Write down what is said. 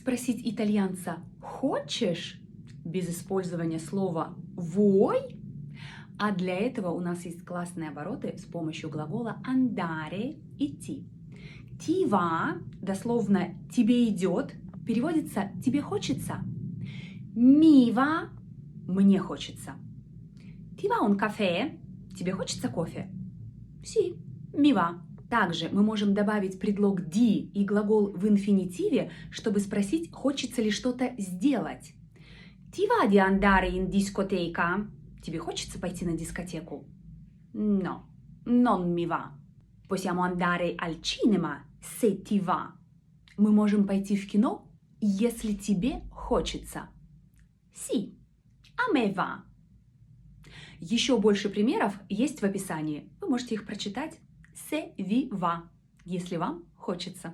спросить итальянца «хочешь?» без использования слова «vuoi», а для этого у нас есть классные обороты с помощью глагола andare – идти. Ti va, дословно «тебе идет», переводится «тебе хочется». Mi va – «мне хочется». Ti va un caffè? Тебе хочется кофе? Sì, mi va. Также мы можем добавить предлог di и глагол в инфинитиве, чтобы спросить, хочется ли что-то сделать. Ti va di andare in discoteca? Тебе хочется пойти на дискотеку? No, non mi va. Possiamo andare al cinema se ti va. Мы можем пойти в кино, если тебе хочется. Sì, a me va. Еще больше примеров есть в описании. Вы можете их прочитать. Se vi va, если вам хочется.